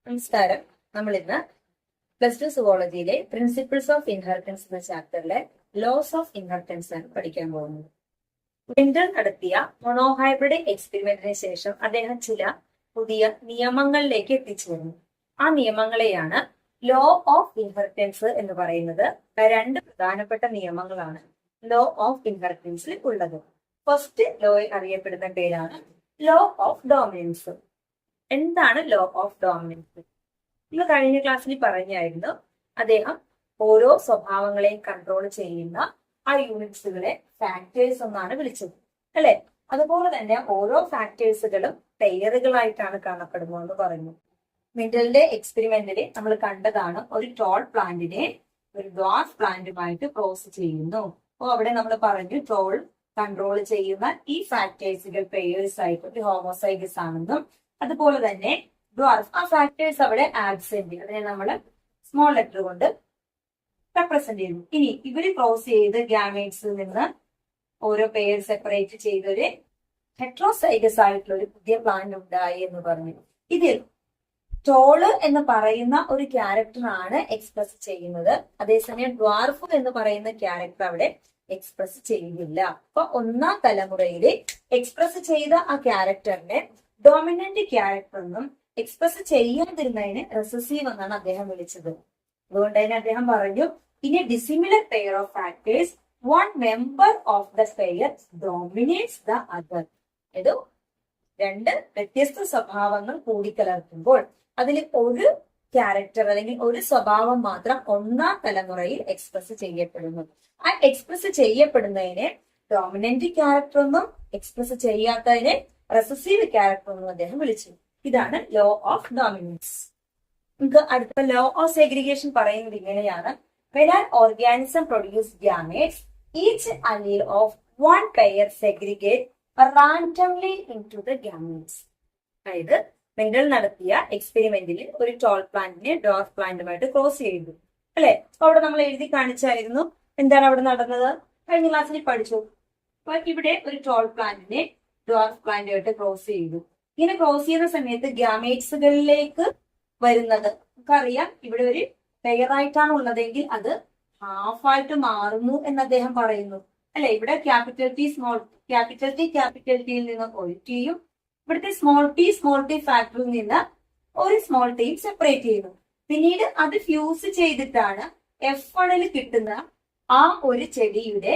നമസ്കാരം. നമ്മൾ ഇന്ന് പ്ലസ് ടു സുവോളജിയിലെ പ്രിൻസിപ്പിൾസ് ഓഫ് ഇൻഹെറിറ്റൻസ് എന്ന ചാപ്റ്ററിലെ ലോസ് ഓഫ് ഇൻഹെറിറ്റൻസ് ആണ് പഠിക്കാൻ പോകുന്നത്. മെൻഡൽ നടത്തിയ മൊണോഹൈബ്രിഡ് എക്സ്പെരിമെന്റിന് ശേഷം അദ്ദേഹം ചില പുതിയ നിയമങ്ങളിലേക്ക് എത്തിച്ചേർന്നു. ആ നിയമങ്ങളെയാണ് ലോ ഓഫ് ഇൻഹെറിറ്റൻസ് എന്ന് പറയുന്നത്. രണ്ട് പ്രധാനപ്പെട്ട നിയമങ്ങളാണ് ലോ ഓഫ് ഇൻഹെറിറ്റൻസിൽ ഉള്ളത്. ഫസ്റ്റ് ലോ അറിയപ്പെടുന്ന പേരാണ് ലോ ഓഫ് ഡോമിനൻസ്. എന്താണ് ലോ ഓഫ് ഡോമിനൻസ്? നമ്മൾ കഴിഞ്ഞ ക്ലാസ്സിൽ പറഞ്ഞായിരുന്നു, അദ്ദേഹം ഓരോ സ്വഭാവങ്ങളെയും കൺട്രോൾ ചെയ്യുന്ന ആ യൂണിറ്റ്സുകളെ ഫാക്ടേഴ്സ് എന്നാണ് വിളിച്ചത്, അല്ലെ? അതുപോലെ തന്നെ ഓരോ ഫാക്ടേഴ്സുകളും പെയറുകളായിട്ടാണ് കാണപ്പെടുന്നതെന്ന് പറഞ്ഞു. മിഡലിന്റെ എക്സ്പെരിമെന്റിൽ നമ്മൾ കണ്ടതാണ്, ഒരു ടോൾ പ്ലാന്റിനെ ഒരു ഡ്വാർഫ് പ്ലാന്റുമായിട്ട് ക്രോസ് ചെയ്യുന്നു. അപ്പോൾ അവിടെ നമ്മൾ പറഞ്ഞു ടോൾ കൺട്രോൾ ചെയ്യുന്ന ഈ ഫാക്ടേഴ്സുകൾ പെയേഴ്സ് ആയിട്ട് ഒരു ഹോമോസൈഗസ് ആണെന്നും, അതുപോലെ തന്നെ ഡ്വാർഫ് ആ ഫാക്ടേഴ്സ് അവിടെ ആബ്സെന്റ്, അതിനെ നമ്മൾ സ്മോൾ ലെറ്റർ കൊണ്ട് റെപ്രസെന്റ് ചെയ്യുന്നു. ഇനി ഇവര് ക്രോസ് ചെയ്ത് ഗ്യാമേറ്റ്സിൽ നിന്ന് ഓരോ പെയർ സെപ്പറേറ്റ് ചെയ്തൊരു ഹെട്രോസൈഗസ് ആയിട്ടുള്ള ഒരു പുതിയ പ്ലാന്റ് ഉണ്ടായി എന്ന് പറഞ്ഞു. ഇതിൽ ടോള് എന്ന് പറയുന്ന ഒരു ക്യാരക്ടറാണ് എക്സ്പ്രസ് ചെയ്യുന്നത്, അതേസമയം ഡ്വാർഫ് എന്ന് പറയുന്ന ക്യാരക്ടർ അവിടെ എക്സ്പ്രസ് ചെയ്യുന്നില്ല. അപ്പൊ ഒന്നാം തലമുറയിൽ എക്സ്പ്രസ് ചെയ്ത ആ ക്യാരക്ടറിനെ ഡോമിനന്റ് ക്യാരക്ടർ എന്നും എക്സ്പ്രസ് ചെയ്യാതിരുന്നതിന് റെസസീവ് എന്നാണ് അദ്ദേഹം വിളിച്ചത്. അതുകൊണ്ട് തന്നെ അദ്ദേഹം പറഞ്ഞു, in A dissimilar pair of factors one member of the pair dominates the other. ഇത് രണ്ട് വ്യത്യസ്ത സ്വഭാവങ്ങൾ കൂടിക്കലർത്തുമ്പോൾ അതിൽ ഒരു ക്യാരക്ടർ അല്ലെങ്കിൽ ഒരു സ്വഭാവം മാത്രം ഒന്നാം തലമുറയിൽ എക്സ്പ്രസ് ചെയ്യപ്പെടുന്നു. ആ എക്സ്പ്രസ് ചെയ്യപ്പെടുന്നതിനെ ഡോമിനന്റ് ക്യാരക്ടർ എന്നും എക്സ്പ്രസ് ചെയ്യാത്തതിനെ റെസസീവ് ക്യാരക്ടർ എന്നും അദ്ദേഹം വിളിച്ചു. ഇതാണ് ലോ ഓഫ് ഡോമിനൻസ്. നമുക്ക് അടുത്ത ലോ ഓഫ് സെഗ്രിഗേഷൻ പറയുന്നത് ഇങ്ങനെയാണ്: when an organism produces gametes, each allele of one pair segregate randomly into the gametes. അതായത് മെൻഡൽ നടത്തിയ എക്സ്പെരിമെന്റിൽ ഒരു ടോൾ പ്ലാന്റിനെ ഡ്വാർഫ് പ്ലാന്റുമായിട്ട് ക്രോസ് ചെയ്തു, അല്ലെ? അപ്പൊ അവിടെ നമ്മൾ എഴുതി കാണിച്ചായിരുന്നു എന്താണ് അവിടെ നടന്നത്, കഴിഞ്ഞ ക്ലാസ്സിൽ പഠിച്ചു. അപ്പൊ ഇവിടെ ഒരു ടോൾ പ്ലാന്റിനെ ഡ്വാർഫ് പ്ലാന്റുമായിട്ട് ക്രോസ് ചെയ്തു. ഇങ്ങനെ ക്രോസ് ചെയ്യുന്ന സമയത്ത് ഗ്യാമേറ്റ്സുകളിലേക്ക് വരുന്നത് നമുക്കറിയാം, ഇവിടെ ഒരു പെയർ ആയിട്ടാണ് ഉള്ളതെങ്കിൽ അത് ഹാഫായിട്ട് മാറുന്നു എന്ന് അദ്ദേഹം പറയുന്നു, അല്ലെ? ഇവിടെ ക്യാപിറ്റൽ ടി ക്യാപിറ്റൽ ടിയിൽ നിന്ന് ഒരു ടിയും ഇവിടുത്തെ സ്മോൾ ടി ഫാക്ടറിൽ നിന്ന് ഒരു സ്മോൾ ടിയും സെപ്പറേറ്റ് ചെയ്യുന്നു. പിന്നീട് അത് ഫ്യൂസ് ചെയ്തിട്ടാണ് F1 കിട്ടുന്ന ആ ഒരു ചെടിയുടെ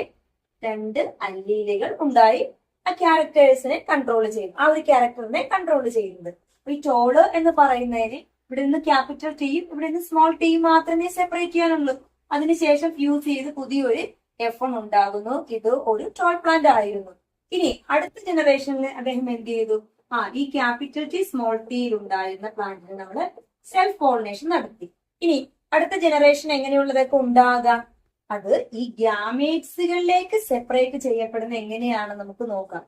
രണ്ട് അല്ലീലുകൾ ഉണ്ടായി ആ ക്യാരക്ടേഴ്സിനെ കൺട്രോൾ ചെയ്യും, ആ ഒരു ക്യാരക്ടറിനെ കൺട്രോൾ ചെയ്യുന്നത്. ഈ ടോള് എന്ന് പറയുന്നതിന് ഇവിടെ നിന്ന് ക്യാപിറ്റൽ ടിയും ഇവിടെ നിന്ന് സ്മോൾ ടിയും മാത്രമേ സെപ്പറേറ്റ് ചെയ്യാനുള്ളൂ. അതിനുശേഷം ഫ്യൂസ് ചെയ്ത് പുതിയൊരു F1 ഉണ്ടാകുന്നു. ഇത് ഒരു ടോൾ പ്ലാന്റ് ആയിരുന്നു. ഇനി അടുത്ത ജനറേഷനിൽ അദ്ദേഹം എന്ത് ചെയ്തു? ഈ ക്യാപിറ്റൽ ടി സ്മോൾ ടിയിൽ ഉണ്ടായിരുന്ന പ്ലാന്റിന് നമ്മൾ സെൽഫ് പോളിനേഷൻ നടത്തി. ഇനി അടുത്ത ജനറേഷൻ എങ്ങനെയുള്ളതൊക്കെ ഉണ്ടാകാം? അത് ഈ ഗ്യാമേറ്റ്സുകളിലേക്ക് സെപ്പറേറ്റ് ചെയ്യപ്പെടുന്ന എങ്ങനെയാണ് നമുക്ക് നോക്കാം.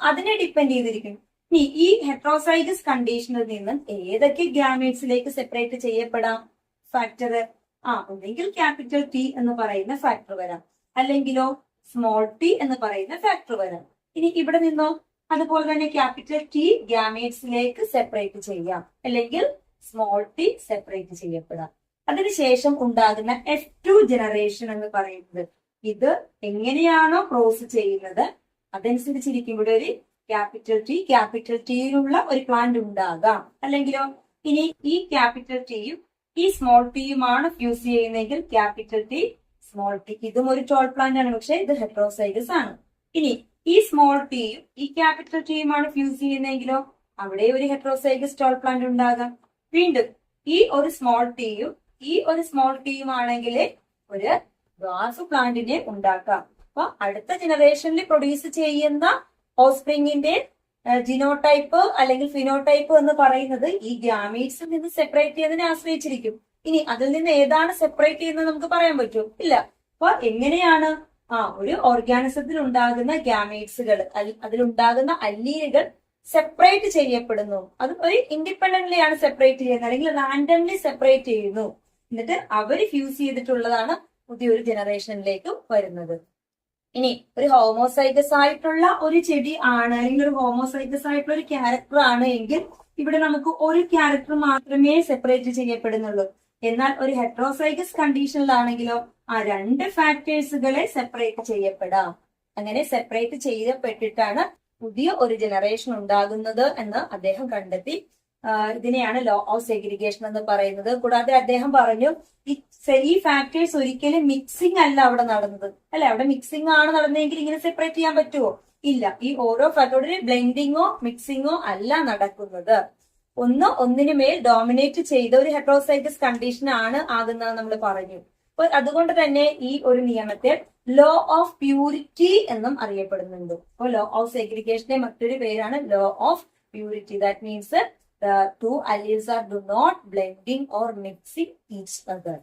അതിനെ ഡിപ്പെൻഡ് ചെയ്തിരിക്കും. ഇനി ഈ ഹെട്രോസൈഗസ് കണ്ടീഷനിൽ നിന്നും ഏതൊക്കെ ഗ്യാമേറ്റ്സിലേക്ക് സെപ്പറേറ്റ് ചെയ്യപ്പെടാം? ഫാക്ടർ ഒന്നെങ്കിൽ ക്യാപിറ്റൽ ടി എന്ന് പറയുന്ന ഫാക്ടർ വരാം, അല്ലെങ്കിലോ സ്മോൾ ടി എന്ന് പറയുന്ന ഫാക്ടർ വരാം. ഇനി ഇവിടെ നിന്നോ അതുപോലെ തന്നെ ക്യാപിറ്റൽ ടി ഗ്യാമേറ്റ്സിലേക്ക് സെപ്പറേറ്റ് ചെയ്യാം, അല്ലെങ്കിൽ സ്മോൾ ടി സെപ്പറേറ്റ് ചെയ്യപ്പെടാം. അതിനുശേഷം ഉണ്ടാകുന്ന F2 ജനറേഷൻ എന്ന് പറയുന്നത് ഇത് എങ്ങനെയാണോ ക്രോസ് ചെയ്യുന്നത് അതനുസരിച്ചിരിക്കും. ഇവിടെ ഒരു ക്യാപിറ്റൽ ടിയിലുള്ള ഒരു പ്ലാന്റ് ഉണ്ടാകാം, അല്ലെങ്കിലോ ഇനി ഈ ക്യാപിറ്റൽ ടിയും ഈ സ്മോൾ ടിയുമാണ് ഫ്യൂസ് ചെയ്യുന്നതെങ്കിൽ ക്യാപിറ്റൽ ടി സ്മോൾ ടി, ഇതും ഒരു ടോൾ പ്ലാന്റ് ആണ്, പക്ഷെ ഇത് ഹെട്രോസൈഗസ് ആണ്. ഇനി ഈ സ്മോൾ ടിയും ഈ ക്യാപിറ്റൽ ടിയുമാണ് ഫ്യൂസ് ചെയ്യുന്നതെങ്കിലോ അവിടെ ഒരു ഹെട്രോസൈഗസ് ടോൾ പ്ലാന്റ് ഉണ്ടാകാം. വീണ്ടും ഈ ഒരു സ്മോൾ ടിയും ആണെങ്കിൽ ഒരു ഡ്വാർഫ് പ്ലാന്റിനെ ഉണ്ടാക്കാം. അപ്പൊ അടുത്ത ജനറേഷനിൽ പ്രൊഡ്യൂസ് ചെയ്യുന്ന ഓസ്പ്രിങ്ങിന്റെ ജിനോടൈപ്പ് അല്ലെങ്കിൽ ഫിനോടൈപ്പ് എന്ന് പറയുന്നത് ഈ ഗ്യാമീറ്റ്സിൽ നിന്ന് സെപ്പറേറ്റ് ചെയ്യുന്നതിനെ ആശ്രയിച്ചിരിക്കും. ഇനി അതിൽ നിന്ന് ഏതാണ് സെപ്പറേറ്റ് ചെയ്യുന്നത് നമുക്ക് പറയാൻ പറ്റും? ഇല്ല. അപ്പൊ എങ്ങനെയാണ് ഒരു ഓർഗാനിസത്തിൽ ഉണ്ടാകുന്ന ഗ്യാമീറ്റ്സുകൾ, അതിലുണ്ടാകുന്ന അല്ലീലുകൾ സെപ്പറേറ്റ് ചെയ്യപ്പെടുന്നു. അത് ഒരു ഇൻഡിപെൻഡന്റ്ലി ആണ് സെപ്പറേറ്റ് ചെയ്യുന്നത്, അല്ലെങ്കിൽ റാൻഡംലി സെപ്പറേറ്റ് ചെയ്യുന്നു. എന്നിട്ട് അവർ ഫ്യൂസ് ചെയ്തിട്ടുള്ളതാണ് പുതിയൊരു ജനറേഷനിലേക്ക് വരുന്നത്. ഇനി ഒരു ഹോമോസൈഗസ് ആയിട്ടുള്ള ഒരു ചെടി ആണ്, അല്ലെങ്കിൽ ഒരു ഹോമോസൈഗസ് ആയിട്ടുള്ള ഒരു ക്യാരക്ടർ ആണ് എങ്കിൽ ഇവിടെ നമുക്ക് ഒരു ക്യാരക്ടർ മാത്രമേ സെപ്പറേറ്റ് ചെയ്യപ്പെടുന്നുള്ളൂ. എന്നാൽ ഒരു ഹെട്രോസൈഗസ് കണ്ടീഷനിലാണെങ്കിലോ ആ രണ്ട് ഫാക്ടേഴ്സുകളെ സെപ്പറേറ്റ് ചെയ്യപ്പെടാം. അങ്ങനെ സെപ്പറേറ്റ് ചെയ്യപ്പെട്ടിട്ടാണ് പുതിയ ഒരു ജനറേഷൻ ഉണ്ടാകുന്നത് എന്ന് അദ്ദേഹം കണ്ടെത്തി. ഇതിനെയാണ് ലോ ഓഫ് സെഗ്രിഗേഷൻ എന്ന് പറയുന്നത്. കൂടാതെ അദ്ദേഹം പറഞ്ഞു ഈ ഫാക്ടേഴ്സ് ഒരിക്കലും മിക്സിംഗ് അല്ല അവിടെ നടന്നത്, അല്ലെ? അവിടെ മിക്സിംഗ് ആണ് നടന്നതെങ്കിൽ ഇങ്ങനെ സെപ്പറേറ്റ് ചെയ്യാൻ പറ്റുമോ? ഇല്ല. ഈ ഓരോ ഫാക്ടറുടെ ബ്ലെൻഡിങ്ങോ മിക്സിങ്ങോ അല്ല നടക്കുന്നത്. ഒന്നിനു മേൽ ഡോമിനേറ്റ് ചെയ്ത ഒരു ഹെട്രോസൈഗസ് കണ്ടീഷൻ ആണ് ആകുന്നത് നമ്മൾ പറഞ്ഞു. അപ്പൊ അതുകൊണ്ട് തന്നെ ഈ ഒരു നിയമത്തെ ലോ ഓഫ് പ്യൂരിറ്റി എന്നും അറിയപ്പെടുന്നുണ്ട്. അപ്പോൾ ലോ ഓഫ് സെഗ്രിഗേഷന്റെ മറ്റൊരു പേരാണ് law of purity. That means the two alleles are do not blending or mixing each other.